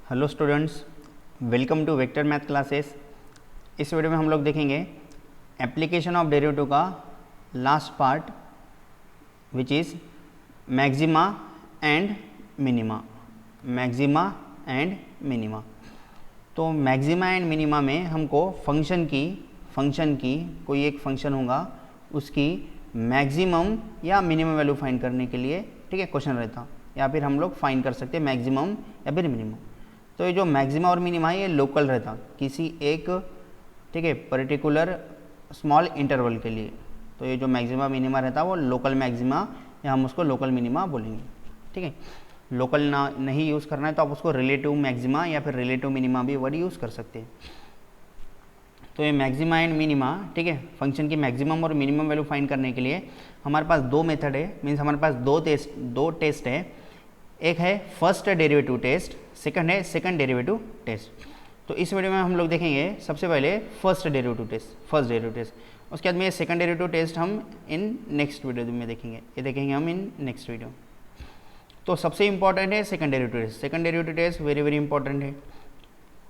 Hello students, welcome to vector math classes. इस video में हम लोग देखेंगे एप्लीकेशन ऑफ डेरिवेटिव का last part which is maxima and minima. Maxima and minima. तो मैक्सिमा एंड मिनिमा में हमको फंक्शन की कोई एक फंक्शन होगा उसकी मैक्सिमम या मिनिमम वैल्यू फाइंड करने के लिए, ठीक है, क्वेश्चन रहता, या फिर हम लोग फाइंड कर सकते हैं मैक्सिमम या फिर मिनिमम। तो ये जो मैक्सिमा और मिनिमा है ये लोकल रहता किसी एक, ठीक है, पर्टिकुलर स्मॉल इंटरवल के लिए। तो ये जो मैक्सिमा मिनिमा रहता है वो लोकल मैक्सिमा या हम उसको लोकल मिनिमा बोलेंगे, ठीक है। लोकल ना नहीं यूज़ करना है तो आप उसको रिलेटिव मैक्सिमा या फिर रिलेटिव मिनिमा भी वर्ड यूज़ कर सकते हैं। तो ये मैक्सिमा एंड मिनिमा, ठीक है, फंक्शन की मैक्सिमम और मिनिमम वैल्यू फाइंड करने के लिए हमारे पास दो मेथड है, मीन्स हमारे पास दो टेस्ट है। एक है फर्स्ट डेरिवेटिव टेस्ट, सेकंड है सेकंड डेरिवेटिव टेस्ट। तो इस वीडियो में हम लोग देखेंगे सबसे पहले फर्स्ट डेरिवेटिव टेस्ट, उसके बाद में सेकंड डेरिवेटिव टेस्ट हम इन नेक्स्ट वीडियो में देखेंगे, ये देखेंगे हम इन नेक्स्ट वीडियो। तो सबसे इंपॉर्टेंट है second derivative test very very important है,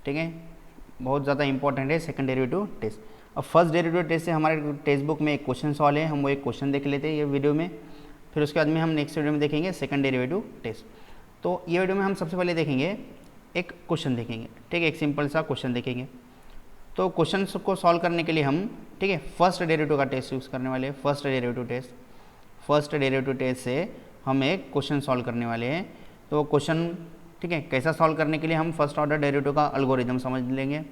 ठीक है, बहुत ज़्यादा इंपॉर्टेंट है सेकंड डेरिवेटिव टेस्ट। अब फर्स्ट डेरिवेटिव टेस्ट से हमारे टेक्स्ट बुक में एक क्वेश्चन सॉल्व है, हम वो एक क्वेश्चन देख लेते हैं ये वीडियो में, फिर उसके बाद में हम नेक्स्ट वीडियो में देखेंगे सेकंड डेरिवेटिव टेस्ट। तो ये वीडियो में हम सबसे पहले देखेंगे एक क्वेश्चन देखेंगे, ठीक है, एक सिंपल सा क्वेश्चन देखेंगे। तो क्वेश्चन को सॉल्व करने के लिए हम, ठीक है, फर्स्ट डेरिवेटिव का टेस्ट यूज़ करने वाले हैं। फर्स्ट डेरिवेटिव टेस्ट से हम एक क्वेश्चन सॉल्व करने वाले हैं। तो क्वेश्चन, ठीक है, कैसा सॉल्व करने के लिए हम फर्स्ट ऑर्डर डेरिवेटिव का एल्गोरिथम समझ लेंगे,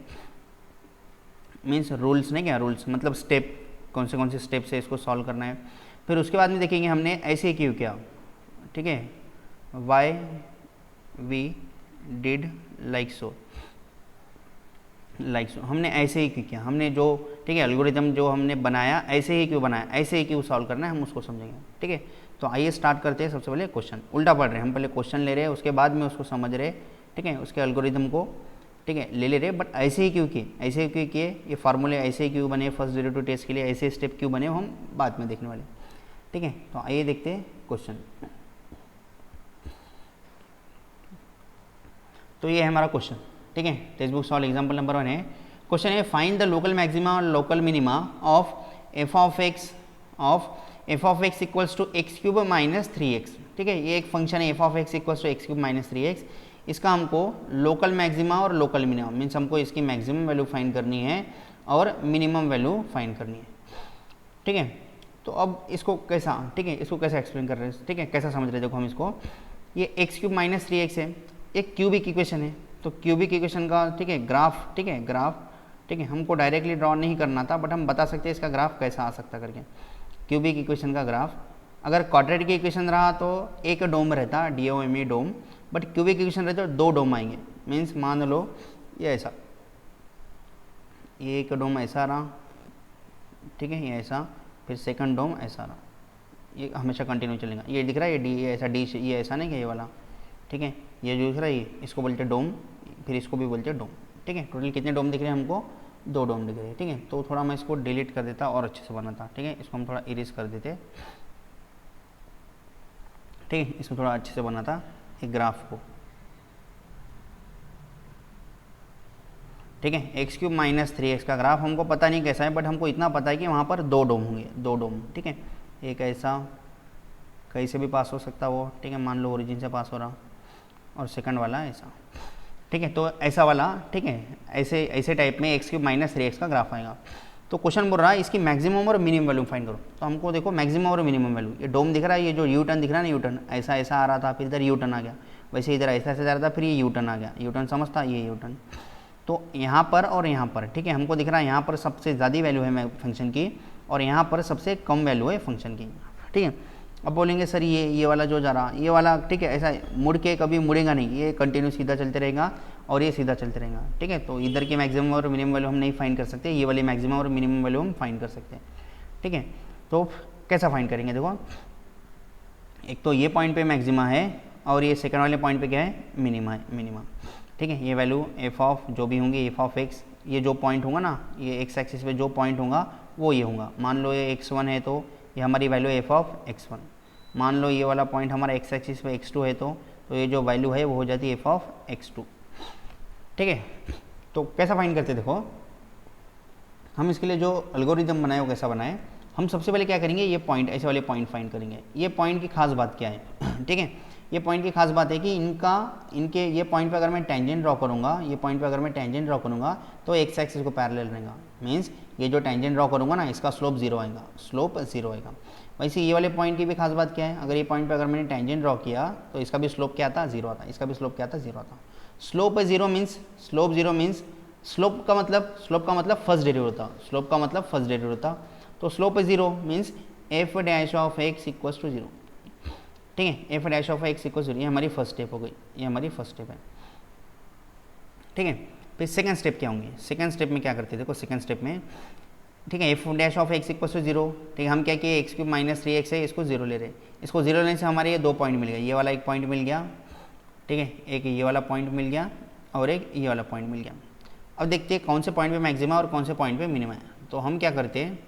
मीन्स रूल्स नहीं, क्या रूल्स मतलब स्टेप, कौन से स्टेप से इसको सॉल्व करना है। फिर उसके बाद में देखेंगे हमने ऐसे क्यों किया, ठीक है, why we did like so, हमने ऐसे ही क्यों किया, हमने जो, ठीक है, एल्गोरिथम जो हमने बनाया ऐसे ही क्यों सॉल्व करना है हम उसको समझेंगे, ठीक है। तो आइए स्टार्ट करते हैं। सबसे पहले क्वेश्चन उल्टा पढ़ रहे हैं हम, पहले क्वेश्चन ले रहे हैं उसके बाद में उसको समझ रहे, ठीक है, उसके एल्गोरिथम को, ठीक है, ले रहे। बट ऐसे ही क्यों किए, ये फार्मूले ऐसे ही क्यों बने फर्स्ट डेरिवेटिव टेस्ट के लिए, ऐसे स्टेप क्यों बने हम बाद में देखने वाले, ठीक है। तो आइए देखते हैं क्वेश्चन। तो ये है हमारा क्वेश्चन, ठीक है, text book solve example number 1 है। क्वेश्चन है फाइंड द लोकल मैक्सिमा और local minima of F of x equals to X cube minus 3x, ठीक है। ये एक फंक्शन है F of x equals to X cube minus 3x। इसका हमको लोकल मैक्सिमा और लोकल मिनिमा, मीन्स हमको इसकी मैक्सिमम वैल्यू फाइंड करनी है और मिनिमम वैल्यू फाइंड करनी है, ठीक है। तो अब इसको कैसा, ठीक है, इसको कैसा एक्सप्लेन कर रहे हैं, ठीक है, कैसा समझ रहे हैं, देखो हम इसको, ये एक्स क्यूब माइनस 3x है, एक क्यूबिक इक्वेशन है। तो क्यूबिक इक्वेशन का, ठीक है, ग्राफ, ठीक है, हमको डायरेक्टली ड्रॉ नहीं करना था, बट हम बता सकते हैं इसका ग्राफ कैसा आ सकता करके। क्यूबिक इक्वेशन का ग्राफ, अगर क्वाड्रेटिक इक्वेशन रहा तो एक डोम रहता, DOME dome, but cubic equation रहते तो दो डोम आएंगे। मीन्स मान लो ये ऐसा, ये एक डोम ऐसा रहा, ठीक है, ये ऐसा, फिर सेकंड डोम ऐसा रहा, ये हमेशा कंटिन्यू चलेगा। ये दिख रहा है, ये डी, ये ऐसा डी, ये ऐसा नहीं, क्या ये वाला, ठीक है, ये जो दिख रहा है ये, इसको बोलते हैं डोम, फिर इसको भी बोलते हैं डोम, ठीक है। टोटल कितने डोम दिख रहे हैं हमको, दो डोम दिख रहे हैं, ठीक है। तो थोड़ा मैं इसको डिलीट कर देता और अच्छे से बनाता, ठीक है, इसको हम थोड़ा इरेज कर देते, ठीक है, इसको थोड़ा अच्छे से बनाता एक ग्राफ को, ठीक है। एक्स क्यूब माइनस 3x का ग्राफ हमको पता नहीं कैसा है, बट हमको इतना पता है कि वहाँ पर दो डोम होंगे, दो डोम, ठीक है। एक ऐसा कहीं से भी पास हो सकता वो, ठीक है, मान लो ओरिजिन से पास हो रहा, और सेकंड वाला ऐसा, ठीक है। तो ऐसा वाला, ठीक है, ऐसे टाइप में एक्स क्यूब माइनस 3x का ग्राफ आएगा। तो क्वेश्चन बोल रहा है इसकी मैक्सिमम और मिनिमम वैल्यू फाइंड करो। तो हमको देखो मैक्सिमम और मिनिमम वैल्यू, ये डोम दिख रहा है, ये जो यू टर्न दिख रहा है ना, यू टर्न ऐसा आ रहा था, फिर इधर यू टर्न आ गया, वैसे इधर ऐसा जा रहा था, फिर ये यू टर्न आ गया, यू टर्न समझता, ये यू टर्न। तो यहाँ पर और यहाँ पर, ठीक है, हमको दिख रहा है यहाँ पर सबसे ज़्यादा वैल्यू है फंक्शन की, और यहाँ पर सबसे कम वैल्यू है फंक्शन की, ठीक है। अब बोलेंगे सर ये वाला जो जा रहा, ये वाला, ठीक है, ऐसा मुड़ के कभी मुड़ेगा नहीं, ये कंटिन्यू सीधा चलते रहेगा और ये सीधा चलते रहेगा, ठीक है। तो इधर की मैक्सिमम और मिनिमम वैल्यू हम नहीं फाइंड कर सकते, ये वाली मैक्सिमम और मिनिमम वैल्यू हम फाइंड कर सकते हैं, ठीक है। तो कैसा फाइंड करेंगे, देखो एक तो ये पॉइंट पे मैक्सिमा है और ये सेकंड वाले पॉइंट पे क्या है, मिनिमा, ठीक है। ये वैल्यू एफ ऑफ जो भी होंगे, एफ ऑफ एक्स, ये जो पॉइंट होगा ना, ये एक्स एक्सिस पे जो पॉइंट होगा वो ये होगा। मान लो ये x1 है तो ये हमारी वैल्यू एफ ऑफ x1, मान लो ये वाला पॉइंट हमारा एक्स एक्सिस पे x2 है तो ये जो वैल्यू है वो हो जाती है एफ ऑफ x2, ठीक है। तो कैसा फाइंड करते देखो, हम इसके लिए जो एल्गोरिदम बनाए वो कैसा बनाए, हम सबसे पहले क्या करेंगे, ये पॉइंट, ऐसे वाले पॉइंट फाइंड करेंगे। ये पॉइंट की खास बात क्या है ठीक है, ये पॉइंट की खास बात है कि इनके ये पॉइंट पे अगर मैं टेंजेंट ड्रॉ करूँगा, ये पॉइंट पे अगर मैं टेंजेंट ड्रॉ करूँगा तो एक्स एक्सिस को पैरेलल रहेगा। मीन्स ये जो टेंजेंट ड्रॉ करूँगा ना, इसका स्लोप जीरो आएगा, स्लोप जीरो आएगा। वैसे ये वाले पॉइंट की भी खास बात क्या है, अगर ये पॉइंट पे अगर मैंने टेंजेंट ड्रॉ किया तो इसका भी स्लोप क्या आता, जीरो आता, इसका भी स्लोप क्या आता, जीरो आता। Slope zero means, slope zero means, slope का मतलब फर्स्ट डेरिवेटिव होता, स्लोप का मतलब फर्स्ट डेरिवेटिव होता। तो slope zero means F dash of x equals to zero. ठीक है, F dash of x equals to zero, ये हमारी फर्स्ट स्टेप हो गई, ये हमारी फर्स्ट स्टेप है। ठीक है, फिर सेकंड स्टेप क्या होंगे, सेकंड स्टेप में क्या करते हैं देखो, सेकंड स्टेप में ठीक है, F dash of x equals to zero. ठीक है, हम क्या किए, एक्स क्यूब माइनस 3x है, इसको जीरो ले रहे, इसको जीरो लेने से हमारे ये दो पॉइंट मिल गए, ये वाला एक पॉइंट मिल गया, ठीक है, एक ये वाला पॉइंट मिल गया और एक ये वाला पॉइंट मिल गया। अब देखते हैं कौन से पॉइंट पे मैक्सिमा और कौन से पॉइंट पे मिनिमा है। तो हम क्या करते हैं,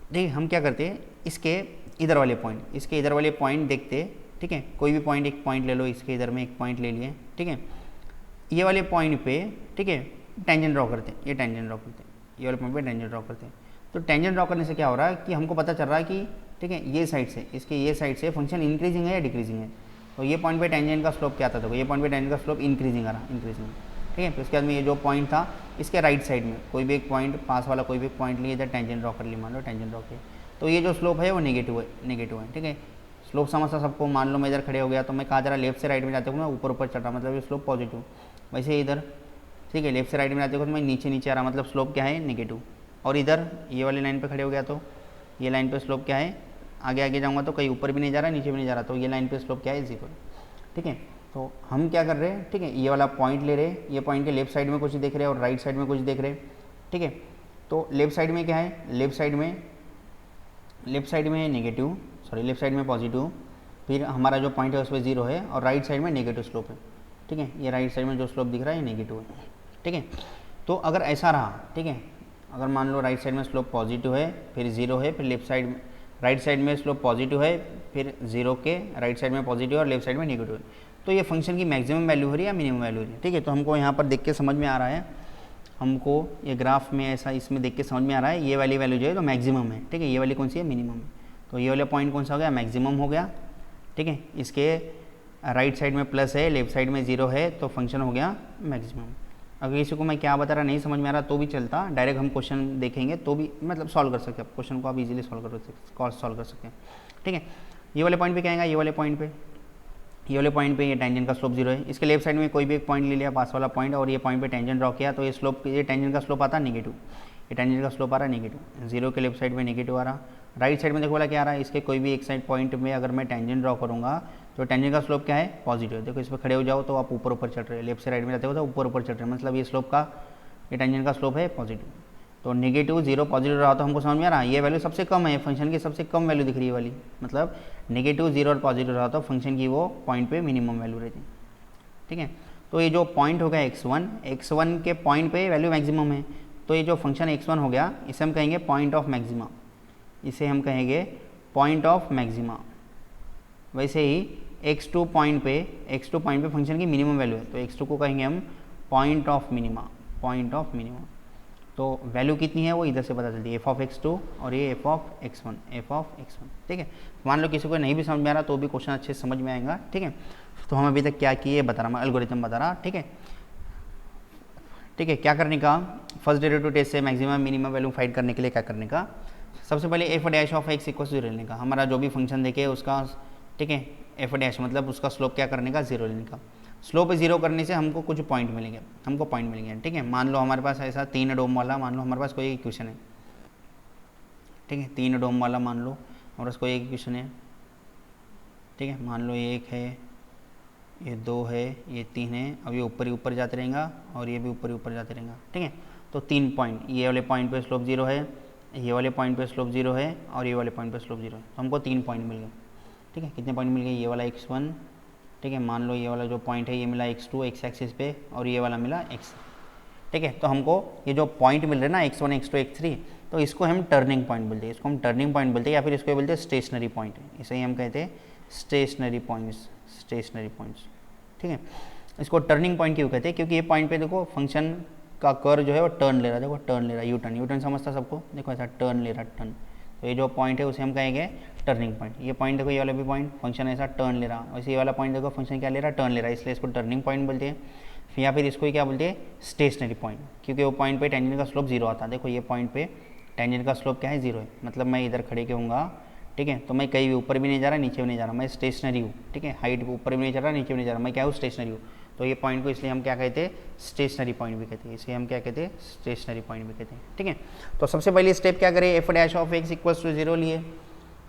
ठीक है, हम क्या करते हैं, इसके इधर वाले पॉइंट, इसके इधर वाले पॉइंट देखते, ठीक है, कोई भी पॉइंट, एक पॉइंट ले लो, इसके इधर में एक पॉइंट ले लिए, ठीक है, ये वाले पॉइंट पे, ठीक है, टेंजेंट ड्रॉ करते हैं, ये टेंजेंट ड्रॉ करते हैं, ये वाले पॉइंट पे टेंजेंट ड्रॉ करते हैं। तो टेंजेंट ड्रॉ करने से क्या हो रहा है कि हमको पता चल रहा है कि ठीक है, ये साइड से, इसके ये साइड से फंक्शन इंक्रीजिंग है या डिक्रीजिंग है। तो ये पॉइंट पे टेंजेंट का स्लोप क्या था, तो ये पॉइंट पे टेंजेंट का स्लोप इंक्रीजिंग आ रहा, इंक्रीजिंग। ठीक है, तो इसके बाद में ये जो पॉइंट था, इसके राइट साइड में कोई भी एक पॉइंट, पास वाला कोई भी एक पॉइंट लिए, इधर टेंजेंट ड्रॉ कर ली, मान लो टेंजेंट ड्रॉ किया, तो ये जो स्लोप है वो नेगेटिव है, नेगेटिव है। ठीक है, स्लोप समझता सबको, मान लो मैं इधर खड़े हो गया तो मैं कहा जा रहा लेफ्ट से राइट में जाते हुए मैं ऊपर ऊपर चढ़ रहा, मतलब ये स्लोप पॉजिटिव। वैसे इधर ठीक है, लेफ्ट से राइट में जाते हुए तो मैं नीचे नीचे आ रहा, मतलब स्लोप क्या है, नेगेटिव। और इधर ये वाली लाइन पे खड़े हो गया तो ये लाइन पे स्लोप क्या है, आगे आगे जाऊँगा तो कहीं ऊपर भी नहीं जा रहा, नीचे भी नहीं जा रहा, तो ये लाइन पे स्लोप क्या है, जीरो। ठीक है, तो हम क्या कर रहे हैं, ठीक है, ये वाला पॉइंट ले रहे हैं, ये पॉइंट के लेफ्ट साइड में कुछ देख रहे हैं और राइट साइड में कुछ देख रहे हैं। ठीक है, तो लेफ्ट साइड में क्या है, लेफ्ट साइड में नेगेटिव, सॉरी लेफ्ट साइड में पॉजिटिव, फिर हमारा जो पॉइंट है उस पर जीरो है और राइट साइड में नेगेटिव स्लोप है। ठीक है, ये राइट साइड में जो स्लोप दिख रहा है ये नेगेटिव है। ठीक है, तो अगर ऐसा रहा, ठीक है, अगर मान लो राइट साइड में स्लोप पॉजिटिव है, फिर जीरो है, फिर लेफ्ट साइड में, राइट साइड में स्लोप पॉजिटिव है, फिर जीरो के राइट साइड में पॉजिटिव और लेफ्ट साइड में नेगेटिव है, तो ये फंक्शन की मैक्सिमम वैल्यू हो रही है या मिनिमम वैल्यू हो रही है। ठीक है, तो हमको यहाँ पर देख के समझ में आ रहा है, हमको ये ग्राफ में ऐसा इसमें देख के समझ में आ रहा है, ये वाली वैल्यू जो है तो मैक्सिमम है। ठीक है, ये वाली कौन सी है, मिनिमम है। तो ये वाला पॉइंट कौन सा हो गया, मैक्सिमम हो गया। ठीक है, इसके राइट साइड में प्लस है, लेफ्ट साइड में जीरो है, तो फंक्शन हो गया मैक्सिमम। अगर किसी को मैं क्या बता रहा नहीं समझ में आ रहा तो भी चलता, डायरेक्ट हम क्वेश्चन देखेंगे तो भी मतलब सॉल्व कर सकते हैं, क्वेश्चन को आप इजीली सॉल्व कर सकते हैं। ठीक है, ये वाले पॉइंट पे क्या आएगा, ये वाले पॉइंट पे ये टेंजेंट का स्लोप जीरो है। इसके लेफ्ट साइड में कोई भी एक पॉइंट ले लिया, पास वाला पॉइंट, और ये पॉइंट पे टेंजेंट ड्रॉ किया, तो ये स्लोप, ये टेंजेंट का स्लोप आता है नेगेटिव, ये टेंजेंट का स्लोप आ रहा है नेगेटिव, जीरो के लेफ्ट साइड में नेगेटिव आ रहा। राइट साइड में देखो वाला क्या आ रहा है, इसके कोई भी एक साइड पॉइंट में अगर मैं टेंजेंट ड्रॉ करूँगा तो टेंजेंट का स्लोप क्या है, पॉजिटिव। देखो इस पर खड़े हो जाओ तो आप ऊपर ऊपर चढ़ रहे हैं, लेफ्ट से राइट में जाते हो तो ऊपर ऊपर चढ़ रहे हैं, मतलब ये स्लोप का, ये टेंजेंट का स्लोप है पॉजिटिव। तो नेगेटिव, जीरो, पॉजिटिव रहा तो हमको समझ में आ रहा है, ये वैल्यू सबसे कम है, फंक्शन की सबसे कम वैल्यू दिख रही है वाली, मतलब नेगेटिव, जीरो और पॉजिटिव रहा तो फंक्शन की वो पॉइंट पे मिनिमम वैल्यू रहती है। ठीक है, तो ये जो पॉइंट हो गया x1 के पॉइंट पे वैल्यू मैक्सिमम है, तो ये जो फंक्शन x1 हो गया इसे हम कहेंगे पॉइंट ऑफ मैक्सिमा, इसे हम कहेंगे पॉइंट ऑफ मैक्सिमा। वैसे ही x2 पॉइंट पे फंक्शन की मिनिमम वैल्यू है, तो x2 को कहेंगे हम point of minima, point of minima. तो वैल्यू कितनी है वो इधर से पता चलती है, f ऑफ x2 और ये f ऑफ x1। ठीक है, मान लो किसी को नहीं भी समझ में आ रहा तो भी क्वेश्चन अच्छे से समझ में आएगा। ठीक है, तो हम अभी तक क्या किए बता रहा, मैं एल्गोरिथम बता रहा। ठीक है, ठीक है, क्या करने का, फर्स्ट डेरिवेटिव टेस्ट से मैक्सिमम मिनिमम वैल्यू फाइंड करने के लिए क्या करने का, सबसे पहले F dash of X equal to zero लेने का, हमारा जो भी फंक्शन देखे उसका, ठीक है, एफ डैश मतलब उसका स्लोप क्या करने का, जीरो लेने का। स्लोप जीरो करने से हमको कुछ पॉइंट मिलेंगे, ठीक है। मान लो हमारे पास ऐसा 3 डोम वाला, मान लो हमारे पास कोई इक्वेशन है, ठीक है, 3 डोम वाला मान लो हमारे पास कोई एक इक्वेशन है, ठीक है, मान लो ये 1 है, ये 2 है, ये 3 है, अब ये ऊपर ही ऊपर जाते रहेगा और ये भी ऊपर ही ऊपर जाते रहेगा। ठीक है, तो 3 पॉइंट, ये वाले पॉइंट पे स्लोप जीरो है, ये वाले पॉइंट पे स्लोप जीरो है और ये वाले पॉइंट पे स्लोप जीरो है, तो हमको 3 पॉइंट मिल गए। ठीक है, कितने पॉइंट मिल गए, ये वाला x1, ठीक है, मान लो ये वाला जो पॉइंट है ये मिला x2 x एक्सिस पे और ये वाला मिला x। ठीक है, तो हमको ये जो पॉइंट मिल रहे हैं ना x1 x2 x3, तो इसको हम टर्निंग पॉइंट बोलते हैं, इसको हम टर्निंग पॉइंट बोलते हैं या फिर इसको बोलते हैं स्टेशनरी पॉइंट, इसे ही हम कहते हैं स्टेशनरी पॉइंट्स। ठीक है, इसको टर्निंग पॉइंट क्यों कहते हैं, क्योंकि ये पॉइंट पे देखो फंक्शन का कर्व जो है वो टर्न ले रहा है, देखो टर्न ले रहा है, यू टर्न समझता सबको, देखो ऐसा टर्न ले रहा है टर्न, तो ये जो पॉइंट है उसे हम कहेंगे टर्निंग पॉइंट। ये पॉइंट देखो, ये वाला भी पॉइंट फंक्शन ऐसा टर्न ले रहा है, वैसे ये वाला पॉइंट देखो फंक्शन क्या ले रहा है, टर्न ले रहा है, इसलिए इसको टर्निंग पॉइंट बोलते हैं। या फिर इसको क्या बोलते हैं, स्टेशनरी पॉइंट, क्योंकि वो पॉइंट पे टेंजेंट का स्लोप जीरो आता है। देखो ये पॉइंट पे टेंजेंट का स्लोप क्या है, जीरो है, मतलब मैं इधर खड़े के हूँगा, ठीक है, तो मैं कहीं भी ऊपर भी नहीं जा रहा, नीचे भी नहीं जा रहा, मैं स्टेशनरी हूँ, ठीक है, हाइट ऊपर भी नहीं जा रहा, नीचे भी नहीं जा रहा, मैं क्या हूँ, स्टेशनरी हूँ। तो ये पॉइंट को इसलिए हम क्या कहते हैं, स्टेशनरी पॉइंट भी कहते हैं, इसे हम क्या कहते हैं, स्टेशनरी पॉइंट भी कहते हैं, ठीक है। तो सबसे पहले स्टेप क्या करें, f dash of x equals to zero लिए,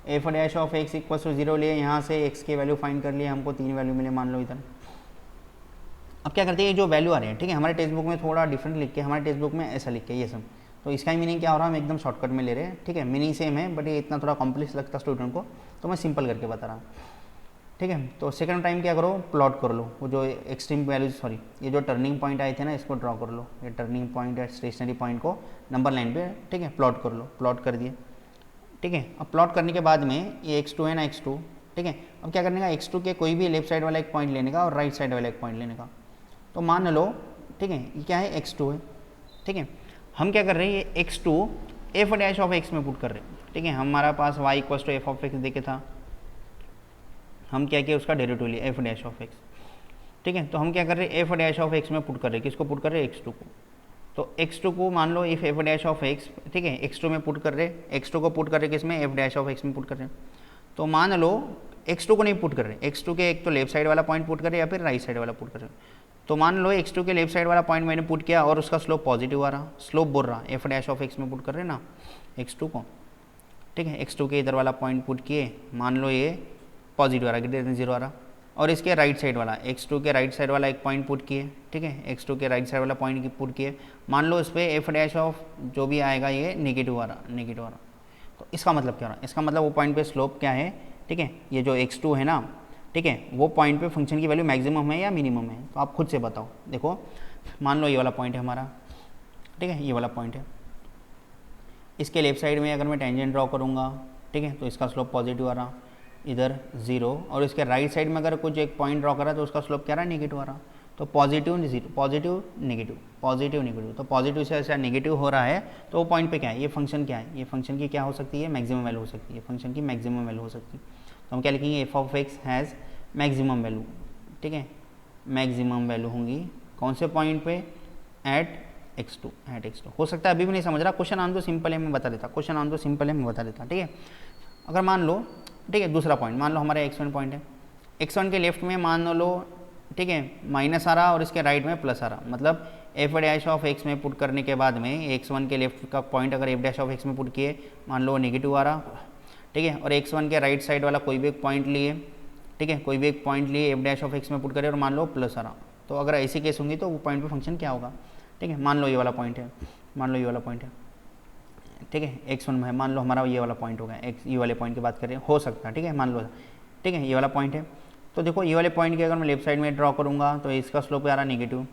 f dash of x equals to zero लिए, यहाँ से एक्स की वैल्यू फाइंड कर लिए, हमको 3 वैल्यू मिले मान लो इधर। अब क्या करते हैं, जो वैल्यू आ रहे हैं, ठीक है, हमारे टेक्स्ट बुक में थोड़ा डिफरेंट लिख के, हमारे टेक्स्ट बुक में ऐसा लिख के ये सब, तो इसका मीनिंग क्या हो रहा है, हम एकदम शॉर्टकट में ले रहे हैं, ठीक है, मीनिंग सेम है बट ये इतना थोड़ा कॉम्प्लेक्स लगता है स्टूडेंट को, तो मैं सिंपल करके बता रहा हूँ, ठीक है। तो सेकंड टाइम क्या करो, प्लॉट कर लो, वो जो एक्सट्रीम वैल्यू, सॉरी ये जो टर्निंग पॉइंट आए थे ना, इसको ड्रॉ कर लो, ये टर्निंग पॉइंट है स्टेशनरी पॉइंट को नंबर लाइन पे, ठीक है, प्लॉट कर लो, प्लॉट कर दिए, ठीक है। अब प्लॉट करने के बाद में ये x2 है ना, x2, ठीक है, अब क्या करने का, x2 के कोई भी लेफ्ट साइड वाला एक पॉइंट लेने का और राइट साइड वाला एक पॉइंट लेने का। तो मान लो, ठीक है, ये क्या है, x2 है, ठीक है, हम क्या कर रहे हैं, ये x2 F dash of x में पुट कर रहे हैं, ठीक है, हमारा पास y equals to F of X देखे था, हम क्या किया, उसका डेरिवेटिव लिया एफ डैश ऑफ एक्स, ठीक है। तो हम क्या कर रहे हैं, एफ डैश ऑफ एक्स में पुट कर रहे हैं, किसको पुट कर रहे हैं, x2 को। तो x2 को मान लो if f dash of x, ठीक है, x2 में पुट कर रहे हैं, x2 को पुट कर रहे हैं किसमें, एफ डैश ऑफ एक्स में पुट कर रहे हैं। तो मान लो x2 को नहीं पुट कर रहे, x2 के एक तो लेफ्ट साइड वाला पॉइंट पुट कर रहे हैं या फिर राइट साइड वाला पुट कर रहे हैं। तो मान लो x2 के लेफ्ट साइड वाला पॉइंट मैंने पुट किया और उसका स्लोप पॉजिटिव आ रहा, स्लोप बोल रहा, एफ डैश ऑफ एक्स में पुट कर रहे हैं ना x2 को, ठीक है, x2 के इधर वाला पॉइंट पुट किए, मान लो ये पॉजिटिव आ रहा, ग्रेटर देन जीरो आ रहा, और इसके राइट साइड वाला, x2 के राइट साइड वाला एक पॉइंट पुट किए, ठीक है, x2 के राइट साइड वाला पॉइंट पुट किए, मान लो इस पर एफ डैश ऑफ जो भी आएगा ये नेगेटिव आ रहा, नेगेटिव आ रहा। तो इसका मतलब क्या हो रहा है, इसका मतलब वो पॉइंट पे स्लोप क्या है, ठीक है, ये जो x2 है ना, ठीक है, वो पॉइंट पे फंक्शन की वैल्यू मैक्सिमम है या मिनिमम है, तो आप खुद से बताओ। देखो मान लो ये वाला पॉइंट है हमारा, ठीक है, ये वाला पॉइंट है, इसके लेफ्ट साइड में अगर मैं टेंजेंट ड्रॉ करूँगा, ठीक है, तो इसका स्लोप पॉजिटिव आ रहा, इधर जीरो, और इसके राइट साइड में अगर कुछ एक पॉइंट ड्रॉ करा तो उसका स्लोप क्या रहा, नेगेटिव आ रहा। तो positive zero, positive negative, positive negative, तो पॉजिटिव से ऐसा नेगेटिव हो रहा है, तो वो पॉइंट पे क्या है, ये फंक्शन क्या है, ये फंक्शन की क्या हो सकती है, मैक्सिमम वैल्यू हो सकती है, फंक्शन की मैक्सिमम वैल्यू हो सकती है। तो हम क्या लिखेंगे, F of X has maximum value, ठीक है, मैक्सिमम वैल्यू होंगी कौन से पॉइंट पे, एट x2, एट x2। हो सकता है अभी भी नहीं समझ रहा, क्वेश्चन आन तो सिंपल है, मैं बता देता, क्वेश्चन आन तो सिंपल है, मैं बता देता, ठीक है। अगर मान लो, ठीक है, दूसरा पॉइंट मान लो हमारा x1 पॉइंट है, x1 के लेफ्ट में मान लो, ठीक है, माइनस आ रहा और इसके राइट में प्लस आ रहा, मतलब एफ डैश ऑफ एक्स में पुट करने के बाद में x1 के लेफ्ट का पॉइंट अगर एफ डैश ऑफ एक्स में पुट किए, मान लो नेगेटिव आ रहा, ठीक है, और x1 के राइट साइड वाला कोई भी एक पॉइंट लिए, ठीक है, कोई भी एक पॉइंट लिए एफ डैश ऑफ एक्स में पुट करे और मान लो प्लस आ रहा, तो अगर ऐसी केस होंगी तो वो पॉइंट पे फंक्शन क्या होगा, ठीक है। मान लो ये वाला पॉइंट है, मान लो ये वाला पॉइंट है, ठीक है, x1 में है, मान लो हमारा ये वाला पॉइंट होगा, ये वाले पॉइंट की बात करें, हो सकता है, ठीक है, मान लो, ठीक है, ये वाला पॉइंट है। तो देखो ये वाले पॉइंट की अगर मैं लेफ्ट साइड में ड्रॉ करूँगा तो इसका स्लोप आ रहा नेगेटिव,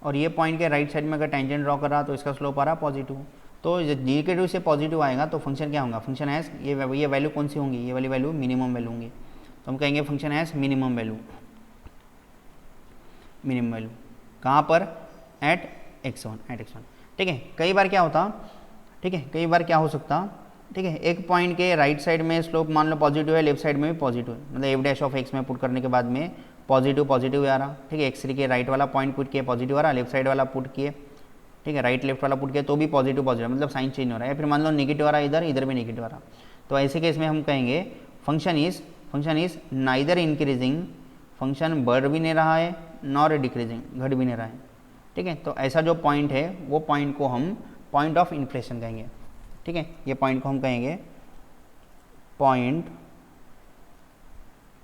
और ये पॉइंट के राइट साइड में अगर टेंजेंट ड्रॉ कर रहा तो इसका स्लोप आ रहा पॉजिटिव। तो नेगेटिव से पॉजिटिव आएगा तो फंक्शन क्या होगा, फंक्शन हैज़ ये वैल्यू कौन सी होंगी, ये वाली वैल्यू मिनिमम वैल्यू होंगी, तो हम कहेंगे function has minimum value, minimum value कहाँ पर, एट x1, ठीक है। कई बार क्या होता, ठीक है, कई बार क्या हो सकता, ठीक है, एक पॉइंट के राइट साइड में स्लोप मान लो पॉजिटिव है, लेफ्ट साइड में भी पॉजिटिव है, मतलब एफ डैश ऑफ एक्स में पुट करने के बाद में पॉजिटिव पॉजिटिव आ रहा, ठीक है, x3 के राइट वाला पॉइंट पुट किए पॉजिटिव आ रहा, लेफ्ट साइड वाला पुट किए, ठीक है, राइट लेफ्ट वाला पुट किया तो भी पॉजिटिव पॉजिटिव, मतलब साइन चेंज हो रहा है, या फिर मान लो नेगेटिव आ रहा है इधर, इधर भी नेगेटिव आ रहा, तो ऐसे केस में हम कहेंगे function is neither increasing, function बढ़ भी नहीं रहा है नॉर डिक्रीजिंग, घट भी नहीं रहा है, ठीक है। तो ऐसा जो पॉइंट है वो पॉइंट को हम पॉइंट ऑफ इन्फ्लेशन कहेंगे, ठीक है, ये पॉइंट को हम कहेंगे point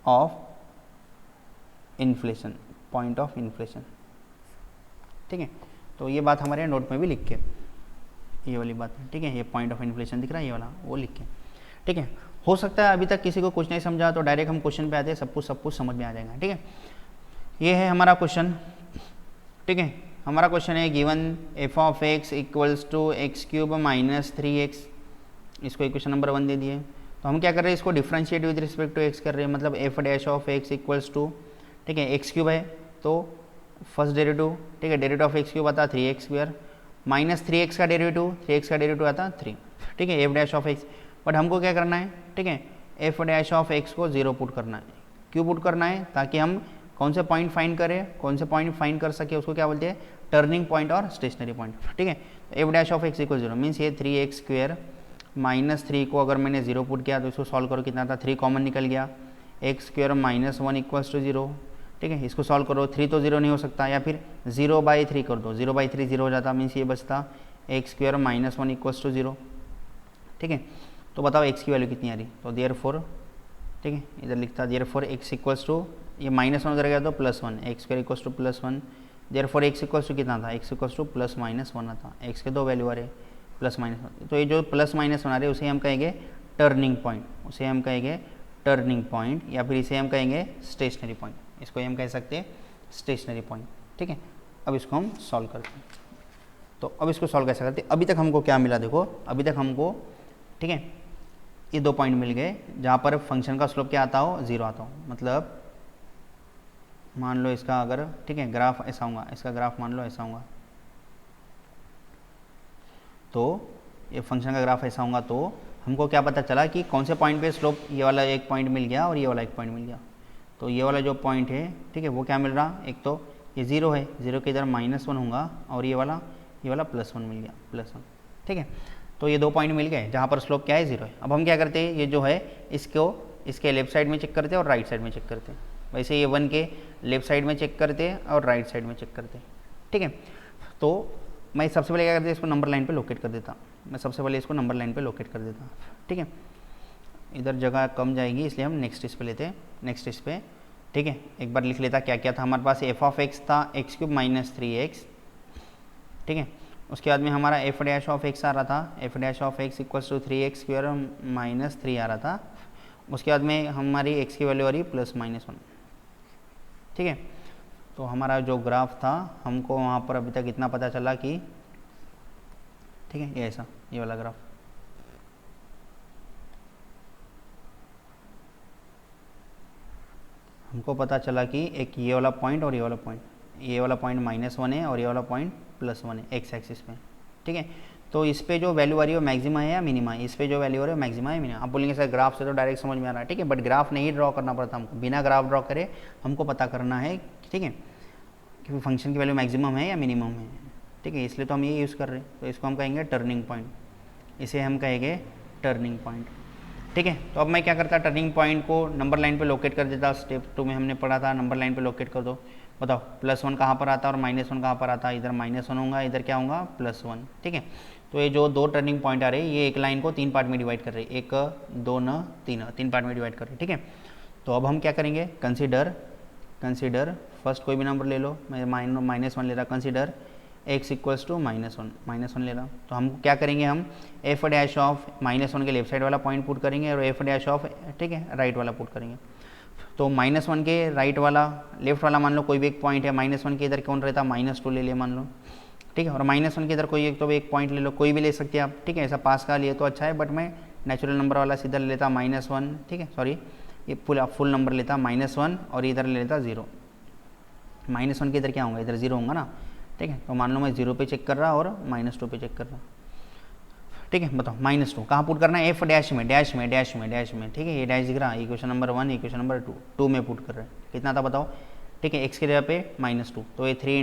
of inflation, point of inflation, ठीक है। तो ये बात हमारे नोट में भी लिख के, ये वाली बात है, ठीक है, ये पॉइंट ऑफ इन्फ्लेशन दिख रहा है ये वाला, वो लिख के, ठीक है। हो सकता है अभी तक किसी को कुछ नहीं समझा तो डायरेक्ट हम क्वेश्चन पे आते हैं, सब कुछ समझ में आ जाएगा, ठीक है। ये है हमारा क्वेश्चन, ठीक है, हमारा क्वेश्चन है given F of x equals to X cube minus 3x, इसको इक्वेशन नंबर 1 दे दिए। तो हम क्या कर रहे हैं, इसको differentiate with respect to X कर रहे हैं, मतलब F dash of x equals to, ठीक है, एक्स क्यूब है तो फर्स्ट डेरिवेटिव, ठीक है, डेरिवेटिव ऑफ एक्स क्यूब आता 3x² माइनस 3x का डेरिवेटिव आता 3, ठीक है, F dash of x. But हमको क्या करना है, ठीक है, एफ डैश ऑफ एक्स को 0 पुट करना है। क्यों पुट करना है? ताकि हम कौन से पॉइंट फाइंड करें, कौन से पॉइंट फाइंड कर सके, उसको क्या बोलते हैं, टर्निंग पॉइंट और स्टेशनरी पॉइंट, ठीक है। F dash of X equal 0 means ये 3x² माइनस 3 को अगर मैंने 0 पुट किया तो इसको सॉल्व करो, कितना था, 3 कॉमन निकल गया, x² माइनस 1 इक्वल्स टू 0, ठीक है। इसको सॉल्व करो, 3 तो 0 नहीं हो सकता, या फिर 0/3 कर दो, 0/3 0 हो जाता, मीन्स ये बचता x² माइनस 1 इक्वल्स टू 0, ठीक है। तो बताओ x की वैल्यू कितनी आ रही, तो देयरफॉर, ठीक है, इधर लिखता देयरफॉर x इक्वल्स टू, ये -1 उधर गया तो +1, x² equals to +1, therefore x equals to कितना था, x इक्वल्स टू +-1 आता, x के दो वैल्यू आ रहे +-1, तो ये जो +-1 आ रहे उसे हम कहेंगे टर्निंग पॉइंट, उसे हम कहेंगे टर्निंग पॉइंट, या फिर इसे हम कहेंगे स्टेशनरी पॉइंट, इसको हम कह सकते हैं स्टेशनरी पॉइंट, ठीक है। अब इसको हम सॉल्व करते हैं, तो अब इसको सॉल्व कैसे करते हैं, अभी तक हमको क्या मिला, देखो अभी तक हमको, ठीक है, ये 2 पॉइंट मिल गए जहाँ पर फंक्शन का स्लोप क्या आता हो, 0 आता हो। मतलब मान लो इसका अगर, ठीक है, ग्राफ ऐसा होगा, इसका ग्राफ मान लो ऐसा होगा, तो ये फंक्शन का ग्राफ ऐसा होगा, तो हमको क्या पता चला कि कौन से पॉइंट पे स्लोप, ये वाला एक पॉइंट मिल गया और ये वाला एक पॉइंट मिल गया। तो ये वाला जो पॉइंट है, ठीक है, वो क्या मिल रहा, एक तो ये 0 है, 0 के इधर -1 होगा, और ये वाला +1 मिल गया, +1, ठीक है। तो ये 2 पॉइंट मिल गए जहाँ पर स्लोप क्या है, 0 है। अब हम क्या करते हैं, ये जो है इसको इसके लेफ्ट साइड में चेक करते हैं और राइट साइड में चेक करते हैं। वैसे ये 1 के लेफ्ट साइड में चेक करते हैं और राइट साइड में चेक करते हैं, ठीक है। तो मैं सबसे पहले क्या करते, इसको नंबर लाइन पे लोकेट कर देता, मैं सबसे पहले इसको नंबर लाइन पे लोकेट कर देता, ठीक है। इधर जगह कम जाएगी इसलिए हम नेक्स्ट इस पे लेते हैं, नेक्स्ट इस पे, ठीक है। एक बार लिख लेता क्या क्या था हमारे पास, एफ ऑफ एक्स था x³ माइनस 3x, ठीक है। उसके बाद में हमारा एफ डैश ऑफ एक्स आ रहा था, F dash of x equals to 3x² minus 3 आ रहा था। उसके बाद में हमारी x की वैल्यू आ रही +-1, ठीक है। तो हमारा जो ग्राफ था, हमको वहाँ पर अभी तक इतना पता चला कि, ठीक है, ये ऐसा, ये वाला ग्राफ, हमको पता चला कि एक ये वाला पॉइंट और ये वाला पॉइंट, ये वाला पॉइंट -1 है और ये वाला पॉइंट +1 है एक्स एक्सिस में, ठीक है। तो इस पे जो वैल्यू आ रही है वो मैक्सिमा है या मिनिमा है, इस पे जो वैल्यू आ रही है मैक्सिमा है मिनिमा। आप बोलेंगे सर ग्राफ से तो डायरेक्ट समझ में आ रहा है, ठीक है, बट ग्राफ नहीं ड्रॉ करना पड़ता हमको, बिना ग्राफ ड्रॉ करे हमको पता करना है, ठीक है, कि फंक्शन की वैल्यू मैक्सिमम है या मिनिमम है, ठीक है। इसलिए तो हम ये यूज़ कर रहे हैं, तो इसको हम कहेंगे टर्निंग पॉइंट, इसे हम कहेंगे टर्निंग पॉइंट, ठीक है। तो अब मैं क्या करता, टर्निंग पॉइंट को नंबर लाइन पे लोकेट कर देता, स्टेप 2 में हमने पढ़ा था, नंबर लाइन पे लोकेट कर दो। बताओ +1 कहाँ पर आता है और -1 कहाँ पर आता है, इधर -1 होगा, इधर क्या होगा, +1, ठीक है। तो ये जो 2 टर्निंग पॉइंट आ रहे हैं, ये एक लाइन को 3 पार्ट में डिवाइड कर रहे हैं, 1 2 3 पार्ट में डिवाइड कर रहे हैं, ठीक है। तो अब हम क्या करेंगे, कंसीडर फर्स्ट कोई भी नंबर ले लो, मैं -1 ले रहा, कंसीडर x इक्वल्स टू -1 ले रहा। तो हम क्या करेंगे, हम एफ डैश ऑफ -1 के लेफ्ट साइड वाला पॉइंट पुट करेंगे और एफ डैश ऑफ, ठीक है, राइट वाला पुट करेंगे। तो -1 के राइट वाला, लेफ्ट वाला मान लो कोई भी एक पॉइंट है, -1 के इधर कौन रहता, -2 ले लिया मान लो, ठीक है, और -1 के इधर कोई एक, तो एक पॉइंट ले लो, कोई भी ले सकते हैं आप, ठीक है। ऐसा पास का लिए तो अच्छा है, बट मैं नेचुरल नंबर वाला सीधा ले लेता -1, ठीक है, सॉरी ये फुल नंबर लेता -1 और इधर ले लेता 0। -1 के इधर क्या होगा, इधर 0 होगा ना, ठीक है। तो मान लो मैं 0 पे चेक कर रहा और -2 पे चेक कर रहा, ठीक है। बताओ -2 कहाँ पुट करना है, एफ डैश में, ठीक है, ये डैश दिख रहा, इक्वेशन नंबर 1, इक्वेशन नंबर 2 में पुट कर रहे हैं, कितना था बताओ, ठीक है। एक्स के जगह पे -2, तो ये 3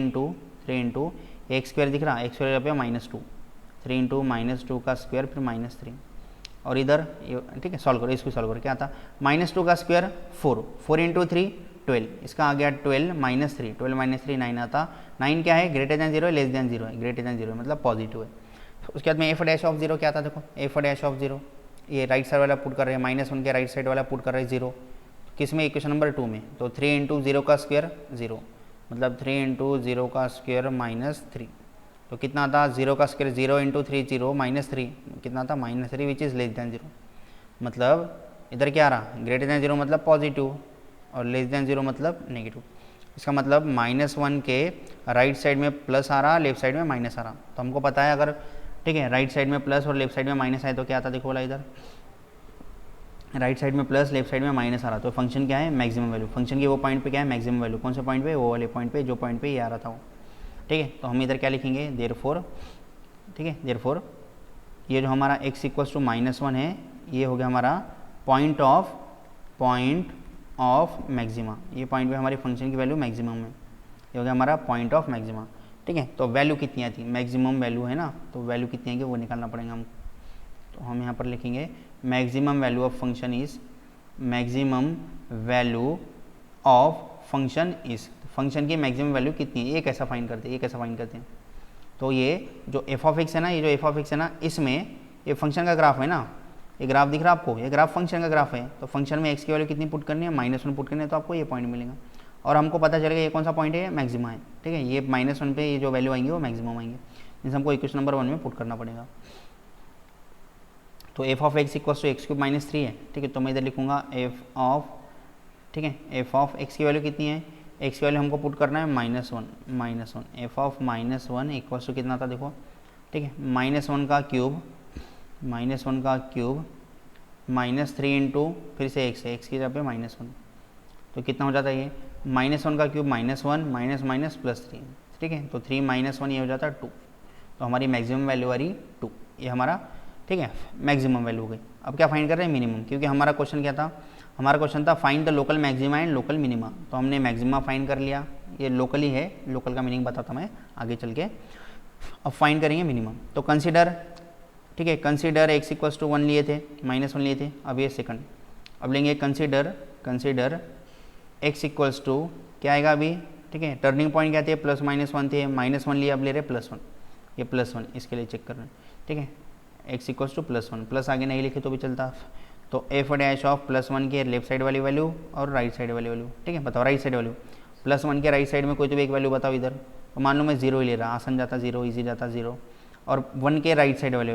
इंटू x² दिख रहा, x के जगह पे -2, 3 इंटू -2 का स्क्वायर फिर -3, और इधर ठीक है, सॉल्व करो, इसको सॉल्व करो, क्या था, -2 का स्क्वायर 4 इंटू 3 12, इसका आ गया 12 -3 9 आता, 9 क्या है, ग्रेटर दैन 0 लेस दैन 0 है, ग्रेटर दैन 0 मतलब पॉजिटिव है। उसके बाद में एफ डैश ऑफ 0 क्या था, देखो एफ डैश ऑफ 0, ये राइट साइड वाला पुट कर रहे हैं, -1 के राइट साइड वाला पुट कर रहे हैं 0, किस में, इक्वेशन नंबर 2 में। तो 3 इंटू 0 का स्क्वायर 0, मतलब 3 इंटू 0 का स्क्वायर -3, तो कितना था, 0 का स्क्वायर 0 इंटू 3 0 -3, कितना था, -3 विच इज़ लेस दैन 0, मतलब इधर क्या आ रहा, ग्रेटर दैन 0 मतलब पॉजिटिव और लेस दैन 0 मतलब नेगेटिव। इसका मतलब -1 के राइट साइड में प्लस आ रहा, लेफ्ट साइड में माइनस आ रहा। तो हमको पता है अगर, ठीक है, राइट साइड में प्लस और लेफ्ट साइड में माइनस आए तो क्या आता, देखो वाला इधर राइट साइड में प्लस, लेफ्ट साइड में माइनस आ रहा, तो फंक्शन क्या है, मैक्सिमम वैल्यू। फंक्शन के वो पॉइंट पे क्या है, मैक्सिमम वैल्यू। कौन से पॉइंट पे, वो वाले पॉइंट पे जो पॉइंट पे ये आ रहा था वो, ठीक है। तो हम इधर क्या लिखेंगे, देयरफॉर, ठीक है, देयरफॉर ये जो हमारा x इक्वल्स टू -1 है, ये हो गया हमारा पॉइंट ऑफ मैक्सिमा। ये पॉइंट पे हमारी फंक्शन की वैल्यू मैक्सिमम है, ये हो गया हमारा पॉइंट ऑफ मैक्सिमा, ठीक है। तो वैल्यू कितनी आती है, मैक्सिमम वैल्यू है ना, तो वैल्यू कितनी आएगी वो निकालना पड़ेगा हम। तो हम यहाँ पर लिखेंगे maximum value of function is, maximum value of function is, function की मैक्सिमम वैल्यू कितनी है, ये कैसा फाइंड करते हैं, ये कैसा फाइंड करते हैं। तो ये जो एफ ऑफ एक्स है ना, ये जो एफ ऑफ एक्स है ना, इसमें ये फंक्शन का ग्राफ है ना, ये ग्राफ दिख रहा है आपको, ये ग्राफ फंक्शन का ग्राफ है। तो फंक्शन में एक्स की वैल्यू कितनी पुट करनी है, -1 पुट करनी है, तो आपको ये पॉइंट मिलेगा। और हमको पता चलेगा ये कौन सा पॉइंट है, मैक्सिमा है, ठीक है। ये -1 पे ये जो वैल्यू आएंगी वो मैक्सिमम आएंगे, मीन्स हमको इक्वेशन नंबर 1 में पुट करना पड़ेगा। तो F of x equals to x³ - 3 है, ठीक है। तो मैं इधर लिखूंगा एफ ऑफ, ठीक है, एफ ऑफ एक्स की वैल्यू कितनी है, एक्स की वैल्यू हमको पुट करना है -1, एफ ऑफ -1 इक्वल्स टू कितना था देखो, ठीक है, -1 का क्यूब -3 इंटू फिर से x है, x की जगह पे -1, तो कितना हो जाता है ये, -1 का क्यूब -1 +3, ठीक है। तो 3 - 1 ये हो जाता है 2, तो हमारी मैक्सिमम वैल्यू आ रही 2, ये हमारा, ठीक है, मैक्सिमम वैल्यू हो गई। अब क्या फाइंड कर रहे हैं, मिनिमम, क्योंकि हमारा क्वेश्चन क्या था, हमारा क्वेश्चन था find the local maxima and local minima. तो हमने मैक्सिमा फाइंड कर लिया, ये लोकल ही है, लोकल का मीनिंग बताता मैं आगे चल के। अब फाइंड करेंगे मिनिमम, तो कंसीडर, ठीक है, कंसीडर x इक्वल्स टू 1 लिए थे, -1 लिए थे, अब ये सेकंड। अब लेंगे कंसीडर x इक्वल्स टू क्या आएगा अभी, ठीक है, टर्निंग पॉइंट क्या थे, +-1 थे, -1 लिए, अब ले रहे +1, ये +1 इसके लिए चेक कर रहे हैं, ठीक है। x इक्वल्स टू +1, प्लस आगे नहीं लिखे तो भी चलता। तो एफ डैश ऑफ +1 के लेफ्ट साइड वाली वैल्यू और राइट साइड वाली वैल्यू, ठीक है। बताओ राइट साइड वैल्यू, +1 के राइट साइड में कोई तो भी एक वैल्यू बताओ इधर। तो मान लो मैं 0 ही ले रहा, आसान जाता 0, ईजी जाता 0। और 1 के राइट साइड वाली